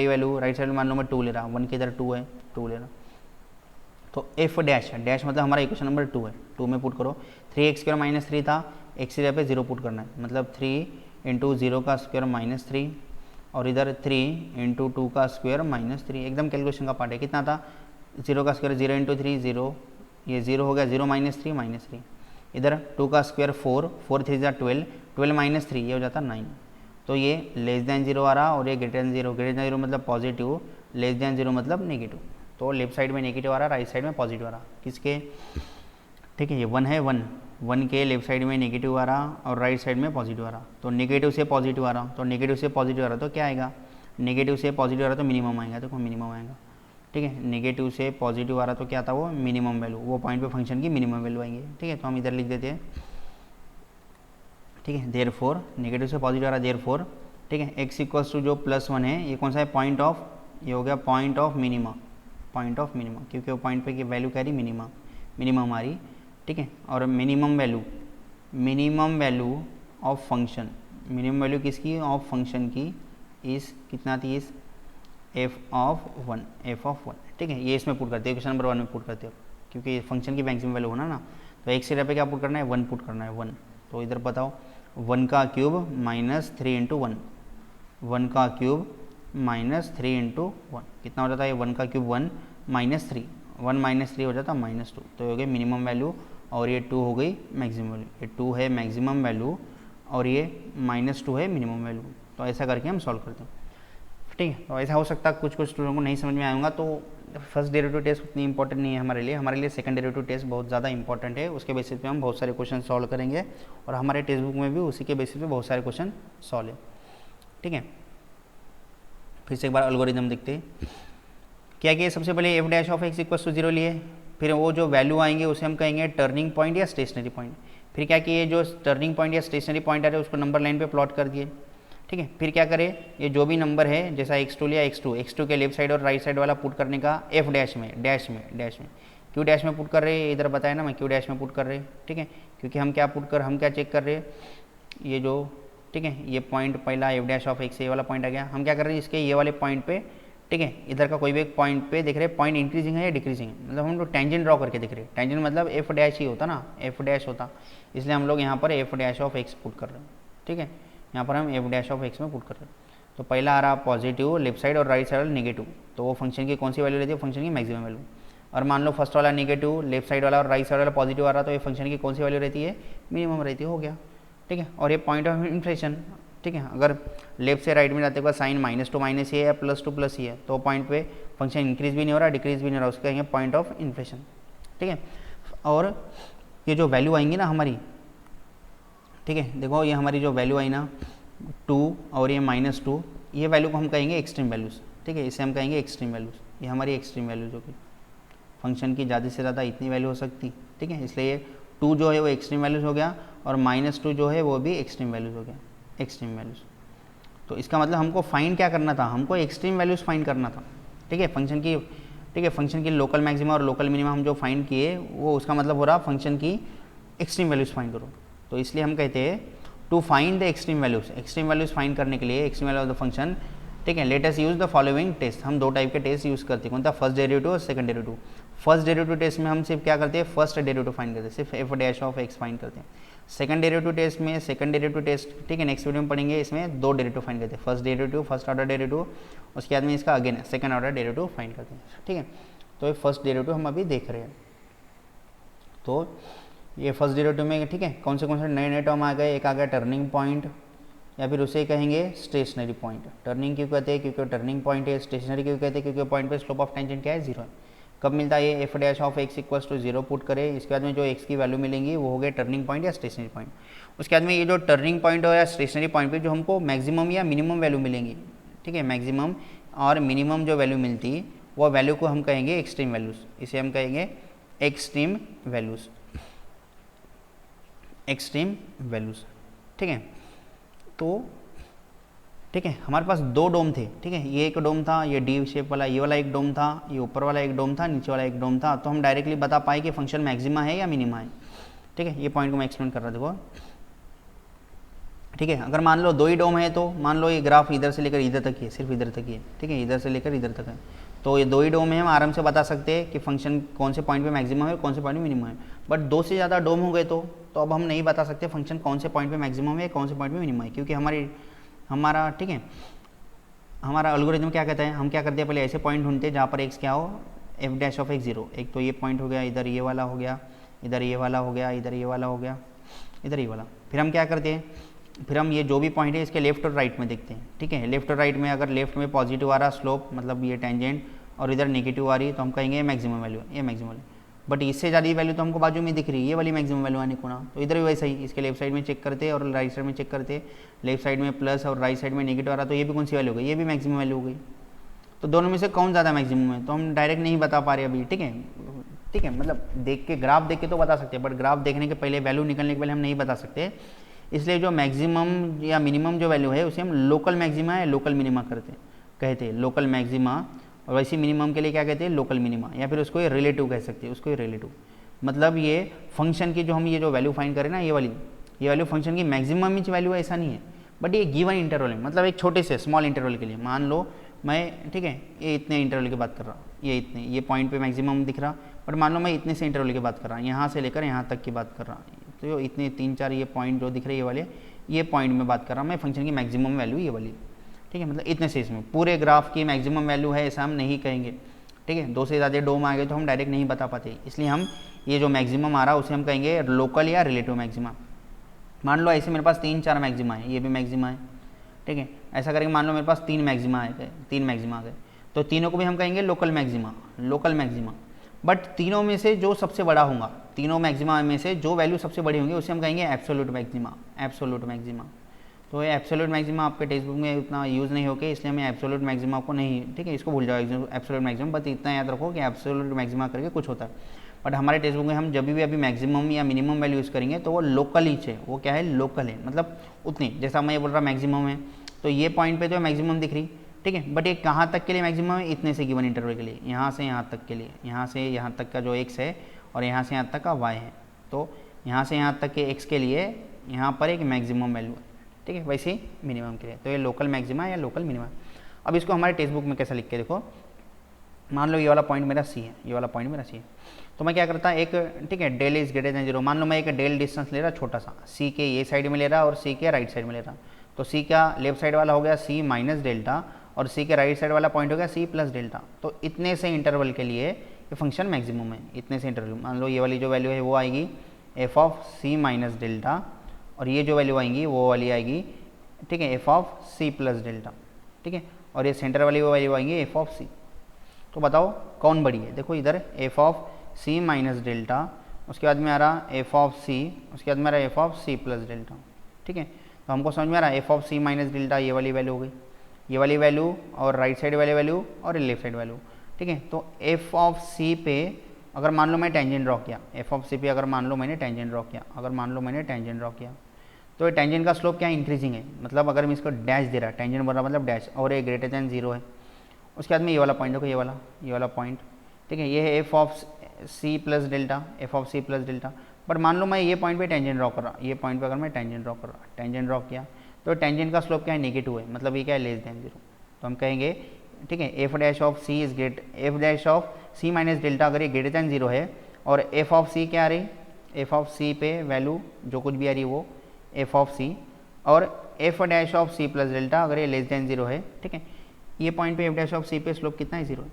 वैल्यू, राइट साइड में मान लो मैं 2 ले रहा, 1 के इधर 2 है, 2 ले रहा। तो एफ डैश मतलब हमारा इक्वेशन नंबर 2 है, 2 में पुट करो। 3x² - 3 था, x की जगह पे 0 पुट करना है, मतलब 3 × 0 का स्क्वायर -3, और इधर 3 × 2 का स्क्वायर -3, एकदम कैलकुलेशन का पार्ट है। कितना था, 0 का स्क्वायर 0 × 3 0, ये 0 हो गया, 0 - 3 इधर 2 का स्क्वायर 4, 4 3 12, 12 - 3 ये हो जाता 9। तो ये <0 आ रहा और ये >0 मतलब पॉजिटिव, <0 मतलब नेगेटिव। तो लेफ्ट साइड में नेगेटिव आ रहा, राइट साइड में पॉजिटिव आ रहा, किसके, ठीक है, ये 1 है, 1 के लेफ्ट साइड में नेगेटिव आ रहा और राइट साइड में पॉजिटिव आ रहा। तो नेगेटिव से पॉजिटिव आ रहा, तो नेगेटिव से पॉजिटिव आ रहा तो क्या आएगा, नेगेटिव से पॉजिटिव आ रहा तो मिनिमम आएगा, देखो मिनिमम आएगा, ठीक है। नेगेटिव से पॉजिटिव आ रहा तो क्या था वो, मिनिमम वैल्यू, वो पॉइंट पे फंक्शन की मिनिमम वैल्यू आएंगे, ठीक है। तो हम इधर लिख देते हैं, ठीक है, देयरफॉर नेगेटिव से पॉजिटिव आ रहा, देयरफॉर, ठीक है, x इक्वल्स टू जो +1 है, ये कौन सा है, पॉइंट ऑफ, ये हो गया पॉइंट ऑफ मिनिमा, क्योंकि वो पॉइंट पे की वैल्यू क्या रही, मिनिमम आ रही, ठीक है। और minimum value of function, minimum value किसकी, ऑफ फंक्शन की, इस कितना थी, इस एफ ऑफ 1, ठीक है। ये इसमें पुट करते हो, क्वेश्चन नंबर 1 में पुट करते हो, क्योंकि फंक्शन की मैक्सिमम वैल्यू होना ना। तो x की जगह पे क्या पुट करना है, 1 पुट करना है, 1। तो इधर बताओ, 1 का क्यूब -3 × 1, 1 का क्यूब -3 × 1 कितना हो जाता है, 1 का क्यूब 1 -3, 1 - 3 हो जाता -2। तो हो गई मिनिमम वैल्यू और ये 2 हो गई मैक्सिमम वैल्यू, ये 2 है मैक्सिमम वैल्यू और ये -2 है मिनिमम वैल्यू। तो ऐसा करके हम सॉल्व करते हैं, ठीक है। तो ऐसा हो सकता है कुछ स्टूडेंट को नहीं समझ में आएगा, तो फर्स्ट डेरिवेटिव टेस्ट उतनी इंपॉर्टेंट नहीं है हमारे लिए सेकंड डेरिवेटिव टेस्ट बहुत ज़्यादा इंपॉर्टेंट है। उसके बेसिस पे हम बहुत सारे क्वेश्चन सॉल्व करेंगे और हमारे टेक्स्ट बुक में भी उसी के बेसिस पे बहुत सारे क्वेश्चन सॉल्व है, ठीक है। फिर से एक बार एल्गोरिथम देखते हैं, क्या किया, सबसे पहले F dash of x equals to 0 लिए, फिर वो जो वैल्यू आएंगे उसे हम कहेंगे टर्निंग पॉइंट या स्टेशनरी पॉइंट। फिर क्या किए, जो टर्निंग पॉइंट या स्टेशनरी पॉइंट आ रहे हैं उसको नंबर लाइन पे प्लॉट कर दिए, ठीक है। फिर क्या करें, ये जो भी नंबर है, जैसा x2 लिया, x2 के लेफ्ट साइड और राइट साइड वाला पुट करने का f डैश में q डैश में पुट कर रहे हैं, इधर बताया ना मैं q डैश में पुट कर रहे हैं, ठीक है। क्योंकि हम क्या चेक कर रहे हैं, ये जो, ठीक है, ये पॉइंट पहला f डैश ऑफ x, ये वाला पॉइंट आ गया, हम क्या कर रहे हैं, इसके ये वाले पॉइंट पे, ठीक है, इधर का कोई भी एक पॉइंट पे देख रहे हैं पॉइंट इंक्रीजिंग है या डिक्रीजिंग है, मतलब हम लोग टेंजेंट ड्रॉ करके देख रहे हैं। टेंजेंट मतलब f डैश ही होता ना, f डैश होता, इसलिए हम लोग यहाँ पर f dash of x put कर रहे हैं, ठीक है। यहाँ पर हम f डैश ऑफ x में पुट कर रहे हैं। तो पहला आ रहा पॉजिटिव लेफ्ट साइड और राइट साइड वाला नेगेटिव, तो वो फंक्शन की कौन सी वैल्यू रहती है, फंक्शन की मैक्सिमम वैल्यू। और मान लो फर्स्ट वाला नेगेटिव लेफ्ट साइड वाला और राइट साइड वाला पॉजिटिव आ रहा, तो ये फंक्शन की कौन सी वैल्यू रहती है, मिनिमम रहती है, हो गया। ठीक है, और ये पॉइंट ऑफ इन्फ्लेशन। ठीक है, अगर लेफ्ट से राइट में जाते हुए साइन -2 - ये है, +2 + ये है, तो पॉइंट पे फंक्शन इंक्रीज भी नहीं हो रहा, डिक्रीज भी नहीं हो रहा, उसका कहेंगे पॉइंट ऑफ इन्फ्लेशन। ठीक है, और ये जो वैल्यू आएंगी ना हमारी, ठीक है, देखो ये हमारी जो वैल्यू आई ना 2 और ये -2, ये वैल्यू को हम कहेंगे एक्सट्रीम वैल्यूज़। ठीक है, इसे हम कहेंगे एक्सट्रीम वैल्यूज़, ये हमारी एक्सट्रीम वैल्यूज होगी। फंक्शन की ज़्यादा से ज़्यादा इतनी वैल्यू हो सकती। ठीक है, इसलिए 2 जो है वो एक्सट्रीम वैल्यूज़ हो गया, और -2 जो है वो भी एक्सट्रीम वैल्यूज़ हो गया, एक्सट्रीम वैल्यूज़। तो इसका मतलब हमको फाइंड क्या करना था, हमको एक्सट्रीम वैल्यूज़ फाइंड करना था। ठीक है, फंक्शन की, ठीक है, फंक्शन की लोकल मैक्सिमा और लोकल मिनिमा हम जो फाइंड किए, वो उसका मतलब हो रहा फंक्शन की एक्सट्रीम वैल्यूज़ फाइंड करो। तो इसलिए हम कहते हैं to find the extreme values, extreme values find करने के लिए extreme value of the function. ठीक है, let us use the following test, हम 2 टाइप के टेस्ट यूज़ करते हैं, कौन सा, फर्स्ट डेरिवेटिव और second derivative. First derivative test में हम सिर्फ क्या करते हैं, फर्स्ट डेरिवेटिव फाइंड करते हैं, सिर्फ F dash of x find करते हैं। सेकंड डेरिवेटिव टेस्ट में, सेकंड डेरिवेटिव टेस्ट, ठीक है, नेक्स्ट वीडियो में पढ़ेंगे, इसमें 2 डेरिवेटिव फाइंड करते हैं, first derivative, first order derivative, उसके बाद में इसका again second order derivative find करते हैं। ठीक है, तो ये फर्स्ट डेरिवेटिव हम अभी देख रहे हैं। तो ये फर्स्ट डेरिवेटिव में, ठीक है, कौन से नए टर्म आ गए, एक आ गया टर्निंग पॉइंट, या फिर उसे कहेंगे स्टेशनरी पॉइंट। टर्निंग क्यों कहते हैं, क्योंकि टर्निंग पॉइंट है। स्टेशनरी क्यों कहते हैं, क्योंकि पॉइंट पे स्लोप ऑफ टेंजेंट क्या है, 0 है। कब मिलता है ये, F dash of x equals to 0 put करें, इसके बाद में जो एक्स की वैल्यू मिलेंगी वो हो गया टर्निंग पॉइंट या स्टेशनरी पॉइंट। उसके बाद में ये जो टर्निंग पॉइंट हो या स्टेशनरी पॉइंट पे जो हमको मैक्सिमम या मिनिमम वैल्यू मिलेंगी, ठीक है, मैक्सिमम और मिनिमम जो वैल्यू मिलती, वो वैल्यू को हम कहेंगे एक्सट्रीम वैल्यूज़, इसे हम कहेंगे एक्सट्रीम वैल्यूज़, एक्सट्रीम वैल्यूज़। ठीक है, तो ठीक है, हमारे पास 2 डोम थे। ठीक है, ये एक डोम था, ये डी शेप वाला, ये वाला एक डोम था, ये ऊपर वाला एक डोम था, नीचे वाला एक डोम था। तो हम डायरेक्टली बता पाए कि फंक्शन मैक्सिमा है या मिनिमा है। ठीक है, ये पॉइंट को मैं एक्सप्लेन कर रहा देखो। ठीक है, अगर मान लो 2 ही डोम है, तो मान लो ये ग्राफ इधर से लेकर इधर तक ही है, सिर्फ इधर तक ही है। ठीक है, इधर से लेकर इधर तक है, तो ये 2 ही डोम है, हम आराम से बता सकते हैं कि फंक्शन कौन से पॉइंट पे मैक्सिमम है, कौन से पॉइंट पे मिनिमम है। बट 2 से ज़्यादा डोम हो गए तो अब हम नहीं बता सकते फंक्शन कौन से पॉइंट पे मैक्सिमम है, कौन से पॉइंट पे मिनिमम है, क्योंकि हमारा ठीक है, हमारा एल्गोरिथम क्या कहता है, हम क्या करते हैं, पहले ऐसे पॉइंट ढूंढते हैं जहाँ पर एक्स क्या हो, एफ डैश ऑफ एक्स 0। एक तो ये पॉइंट हो गया, इधर ये वाला हो गया, इधर ये वाला हो गया, इधर ये वाला हो गया, इधर ये वाला। फिर हम क्या करते हैं, फिर हम ये जो भी पॉइंट है इसके लेफ्ट और राइट में देखते हैं। ठीक है, लेफ्ट और राइट में अगर लेफ्ट में पॉजिटिव आ रहा स्लोप, मतलब ये टेंजेंट, और इधर नेगेटिव आ रही है, तो हम कहेंगे ये मैक्सिमम वैल्यू है, ये मैक्सिमम वैल्यू। बट इससे ज़्यादा वैल्यू तो हमको बाजू में दिख रही है, ये वाली मैक्सिमम वैल्यू आने को ना, तो इधर भी वैसा ही, इसके लेफ्ट साइड में चेक करते और राइट साइड में चेक करते, लेफ्ट साइड में प्लस और राइट साइड में नेगेटिव आ रहा, तो ये भी कौन सी वैल्यू हो गई, ये भी मैक्सिमम वैल्यू हो गई। तो दोनों में से कौन ज़्यादा मैक्सिमम है, तो हम डायरेक्ट नहीं बता पा रहे अभी। ठीक है, ठीक है, मतलब देख के, ग्राफ देख के तो बता सकते हैं, बट ग्राफ देखने के पहले, वैल्यू निकलने के पहले हम नहीं बता सकते। इसलिए जो मैक्सिमम या मिनिमम जो वैल्यू है उसे हम लोकल मैक्सिमा या लोकल मिनिमा कहते हैं, लोकल मैक्सिमा। और वैसे मिनिमम के लिए क्या कहते हैं, लोकल मिनिमा, या फिर उसको रिलेटिव कह सकते हैं, उसको रिलेटिव। मतलब ये फंक्शन की जो हम ये जो वैल्यू फाइंड करें ना, ये वैल्यू फंक्शन की मैक्सिमम ही वैल्यू है ऐसा नहीं है, बट ये गिवन इंटरवल है, मतलब एक छोटे से स्मॉल इंटरवल के लिए। मान लो मैं, ठीक है, ये इतने इंटरवल की बात कर रहा हूँ, ये इतने, ये पॉइंट पे मैक्सिमम दिख रहा, बट मान लो मैं इतने से इंटरवल की बात कर रहा हूँ, यहाँ से लेकर यहाँ तक की बात कर रहा हूँ, तो इतने 3-4 ये पॉइंट जो दिख रहे ये वाले, ये पॉइंट में बात कर रहा हूँ मैं, फंक्शन की मैक्सिमम वैल्यू ये वाली। ठीक है, मतलब इतने से इसमें पूरे ग्राफ की मैक्सिमम वैल्यू है ऐसा हम नहीं कहेंगे। ठीक है, 2 से ज़्यादा डोम आ गए तो हम डायरेक्ट नहीं बता पाते, इसलिए हम ये जो मैक्सिमम आ रहा है उसे हम कहेंगे लोकल या रिलेटिव मैक्सिमा। मान लो ऐसे मेरे पास 3-4 मैक्सिमा है, ये भी मैक्सिमा है। ठीक है, ऐसा करके मान लो मेरे पास 3 मैक्सिमा आ गए, तो तीनों को भी हम कहेंगे लोकल मैक्सिमा। बट तीनों में से जो सबसे बड़ा होगा, तीनों मैक्सिमा में से जो वैल्यू सबसे बड़ी होंगी उसे हम कहेंगे एब्सोल्यूट मैक्सिमा। तो ये एब्सोल्यूट मैक्सिमा आपके टेक्स्ट बुक में उतना यूज़ नहीं होके, इसलिए मैं एब्सोल्यूट मैक्सिमा को नहीं, ठीक है, इसको भूल जाओ एब्सोल्यूट मैक्सिमम। बस इतना याद रखो कि एब्सोल्यूट मैक्सिमा करके कुछ होता है, बट हमारे टेक्स्ट बुक में हम जब भी अभी मैक्सिमम या मिनिमम वैल्यू यूज़ करेंगे तो वो लोकल ही है, वो क्या है, लोकल है, मतलब उतनी। जैसा मैं ये बोल रहा मैक्सिमम है, तो ये पॉइंट पे तो मैक्सिमम दिख रही, ठीक है, बट ये कहाँ तक के लिए मैक्सिमम है, इतने से गिवन इंटरवल के लिए, यहाँ से यहाँ तक के लिए, यहाँ से यहाँ तक का जो x है और यहाँ से यहाँ तक का y है, तो यहाँ से यहाँ तक के x के लिए यहाँ पर एक मैक्सिमम वैल्यू है। ठीक है, वैसे ही मिनिमम के लिए, तो ये लोकल मैक्सिमा या लोकल मिनिमा। अब इसको हमारे टेक्स्ट बुक में कैसा लिख के देखो, मान लो ये वाला पॉइंट मेरा C है, ये वाला पॉइंट मेरा C है, तो मैं क्या करता एक, ठीक है, डेल इज ग्रेटर देन 0। मान लो मैं एक डेल डिस्टेंस ले रहा छोटा सा, C के ये साइड में ले रहा और C के राइट साइड में ले रहा, तो सी का लेफ्ट साइड वाला हो गया सी माइनस डेल्टा और सी के राइट साइड वाला पॉइंट हो गया सी प्लस डेल्टा। तो इतने से इंटरवल के लिए ये फंक्शन मैक्सिमम है, इतने से इंटरवल। मान लो ये वाली जो वैल्यू है वो आएगी F of C minus delta और ये जो वैल्यू आएंगी वो वाली आएगी, ठीक है, F of C plus delta, ठीक है, और ये सेंटर वाली वो वैल्यू आएंगी एफ ऑफ सी। तो बताओ कौन बड़ी है? देखो इधर F of C minus delta, उसके बाद में आ रहा एफ ऑफ सी, उसके बाद में आ रहा F of C plus delta, ठीक है। तो हमको समझ में आ रहा है F of C minus delta ये वाली वैल्यू हो गई, ये वाली वैल्यू और राइट साइड वाली वैल्यू और लेफ्ट साइड वैल्यू, ठीक है। तो एफ ऑफ सी पे अगर मान लो मैं टेंजेंट ड्रॉ किया, एफ ऑफ सी पे अगर मान लो मैंने टेंजेंट ड्रॉ किया, अगर मान लो मैंने टेंजेंट ड्रॉ किया, तो ये टेंजेंट का स्लोप क्या है? इंक्रीजिंग है। मतलब अगर मैं इसको डैश दे रहा, टेंजेंट बोल रहा मतलब डैश, और ये ग्रेटर दैन जीरो है। उसके बाद में ये वाला पॉइंट देखो, ये वाला पॉइंट, ठीक है, ये है F of C plus delta, F of C plus delta. But मान लो मैं ये पॉइंट पे टेंजेंट ड्रॉ कर रहा, ये पॉइंट पे अगर मैं टेंजेंट ड्रॉ कर रहा, टेंजेंट ड्रॉ किया, तो टेंजेंट का स्लोप क्या है? नेगेटिव है, मतलब ये क्या है? Less than zero. तो हम कहेंगे, ठीक है, F dash of C is great, F dash of C minus delta अगर ये ग्रेटर दैन जीरो है और एफ ऑफ सी क्या आ रही? एफ ऑफ सी पे वैल्यू जो कुछ भी आ रही है वो एफ ऑफ सी, और F dash of C plus delta अगर ये लेस दैन जीरो है, ठीक है, ये पॉइंट पे एफ डैश ऑफ सी पे स्लोप कितना है? जीरो है,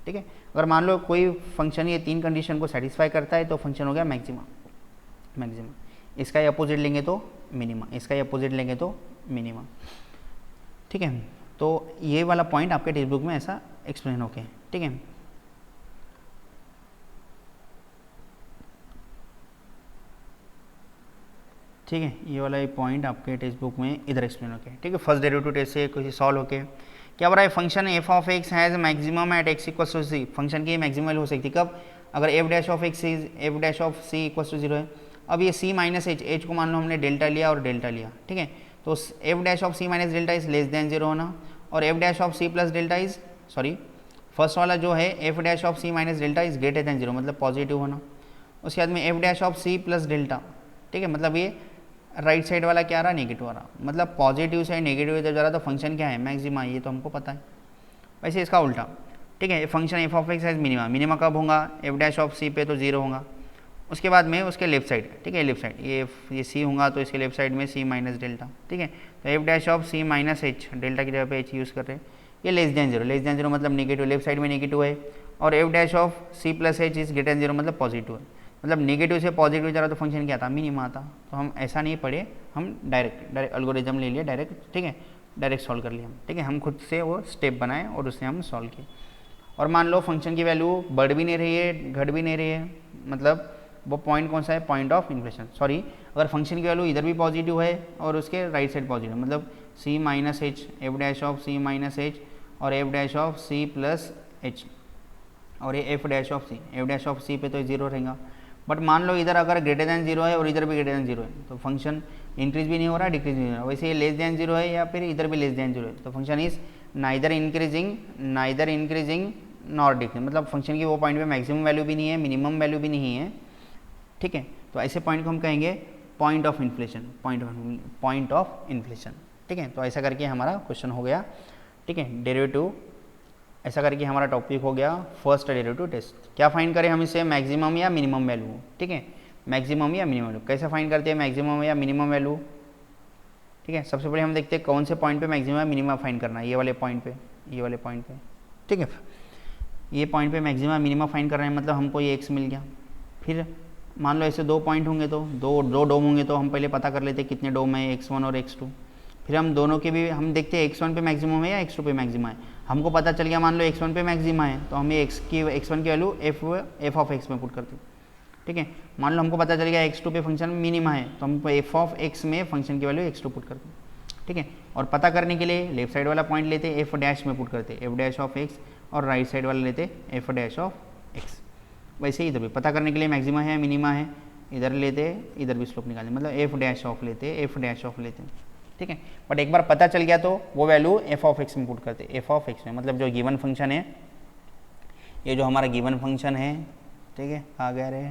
ठीक है। अगर मान लो कोई फंक्शन ये तीन कंडीशन को सेटिस्फाई करता है तो फंक्शन हो गया मैक्सिमा। इसका ये अपोजिट लेंगे तो मिनिमा, इसका ये अपोजिट लेंगे तो मिनिमा, ठीक है। तो ये वाला पॉइंट आपके टेक्स्ट बुक में ऐसा एक्सप्लेन होके, ठीक है। ठीक है, ये वाला पॉइंट आपके टेक्स्ट बुक में इधर एक्सप्लेन होके, ठीक है। फर्स्ट डेरिवेटिव टेस्ट से कुछ सॉल्व होके क्या हो रहा है? Function F of X has maximum at X equal to C. Function की मैक्सिमम वैल्यू हो सकती है कब? अगर F dash of X is F dash of C equal to zero है। अब ये सी माइनस एच, एच को मान लो हमने डेल्टा लिया और डेल्टा लिया, ठीक है। तो F dash of C minus delta is less than zero होना, और F dash of C plus delta is, sorry first वाला जो है F dash of C minus delta is greater than zero, मतलब पॉजिटिव होना। उसके बाद में F dash of C plus delta, ठीक है, मतलब ये राइट साइड वाला क्या आ रहा? नेगेटिव आ रहा, मतलब पॉजिटिव से नेगेटिव जब जा रहा तो फंक्शन क्या है? मैक्सिमा, ये तो हमको पता है। वैसे इसका उल्टा, ठीक है, function F of x has minima, minima कब होगा? एफ डैश ऑफ सी पे तो जीरो होगा। उसके बाद में उसके लेफ्ट साइड, ठीक है, लेफ्ट साइड ये सी होगा तो इसके लेफ्ट साइड में सी माइनस डेल्टा, ठीक है। तो F dash of C minus H, delta की जगह पे एच यूज़ कर रहे हैं, ये less than zero, less than zero मतलब नेगेटिव, लेफ्ट साइड में नेगेटिव है, और F dash of C plus H is greater than zero मतलब पॉजिटिव है, मतलब नेगेटिव से पॉजिटिव जा रहा तो फंक्शन क्या था? मिनिमा आता। तो हम ऐसा नहीं पढ़े, हम डायरेक्ट एल्गोरिज्म ले लिया डायरेक्ट, ठीक है, डायरेक्ट सॉल्व कर लिया हम, ठीक है। हम खुद से वो स्टेप बनाए और उससे हम सॉल्व किए। और मान लो फंक्शन की वैल्यू बढ़ भी नहीं रही है, घट भी नहीं रही है, मतलब वो पॉइंट कौन सा है? पॉइंट ऑफ इन्फ्लेशन, सॉरी, अगर फंक्शन की वैल्यू इधर भी पॉजिटिव है और उसके राइट साइड पॉजिटिव, मतलब c minus h, f dash of C minus h और F dash of C plus h, और ये F dash of c, f dash of c पे तो जीरो रहेगा। बट मान लो इधर अगर ग्रेटर दैन जीरो है और इधर भी ग्रेटर दैन जीरो है तो फंक्शन इंक्रीज भी नहीं हो रहा, डिक्रीज भी नहीं हो रहा। वैसे ये लेस दैन जीरो है या फिर इधर भी लेस दैन जीरो है तो function is neither increasing nor decrease, मतलब फंक्शन की वो पॉइंट पे मैक्सिमम वैल्यू भी नहीं है, मिनिमम वैल्यू भी नहीं है, ठीक है। तो ऐसे पॉइंट को हम कहेंगे point of inflation, point of inflation, ठीक है। तो ऐसा करके हमारा क्वेश्चन हो गया, ठीक है, डेरिवेटिव, ऐसा करके हमारा टॉपिक हो गया फर्स्ट डेरिवेटिव टेस्ट। क्या फाइंड करें हम इसे? मैक्सिमम या मिनिमम वैल्यू, ठीक है, मैक्सिमम या मिनिमम वैल्यू। कैसे फाइंड करते हैं मैक्सिमम या मिनिमम वैल्यू? ठीक है, सबसे पहले हम देखते हैं कौन से पॉइंट पे मैक्सिमम या मिनिमम फाइंड करना है। ये वाले पॉइंट पे, ये वाले पॉइंट पे, ठीक है, ये पॉइंट पे मैक्सिमम मिनिमम फाइंड कर रहे हैं, मतलब हमको ये एक्स मिल गया। फिर मान लो ऐसे दो पॉइंट होंगे तो दो डोम होंगे तो हम पहले पता कर लेते हैं कितने डोम है, x1 और x2। फिर हम दोनों के भी हम देखते हैं x1 पे मैक्सिमम है या x2 पे मैक्सिमम है। हमको पता चल गया मान लो x1 पे मैक्सिमम है तो हम ये x1 की वैल्यू f ऑफ x में पुट करते हैं, ठीक है। मान लो हमको पता चल गया x2 पे फंक्शन मिनिमा है तो हम f ऑफ x में फंक्शन की वैल्यू x2 पुट करते हैं, ठीक है। और पता करने के लिए लेफ्ट साइड वाला पॉइंट लेते f डैश में पुट करते f डैश ऑफ x, और राइट साइड वाला लेते f डैश ऑफ x। वैसे ही इधर भी पता करने के लिए मैक्सिमा है मिनिमा है, इधर लेते इधर भी स्लोप निकालते, मतलब f डैश ऑफ लेते f डैश ऑफ लेते, ठीक है। बट एक बार पता चल गया तो वो वैल्यू f ऑफ x में पुट करते, f ऑफ x में, मतलब जो गिवन फंक्शन है, ये जो हमारा गिवन फंक्शन है, ठीक है, कहाँ गया रे,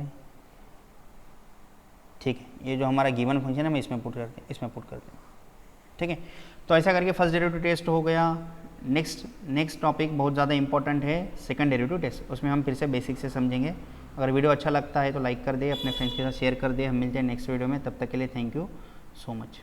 ठीक है, ये जो हमारा गिवन फंक्शन है हम इसमें पुट करते, ठीक है। तो ऐसा करके फर्स्ट डेरिवेटिव टेस्ट हो गया। नेक्स्ट टॉपिक बहुत ज़्यादा इंपॉर्टेंट है, सेकंड डेरिवेटिव टेस्ट। उसमें हम फिर से बेसिक से समझेंगे। अगर वीडियो अच्छा लगता है तो लाइक कर दे, अपने फ्रेंड्स के साथ शेयर कर दे। हम मिलते हैं नेक्स्ट वीडियो में, तब तक के लिए थैंक यू सो मच।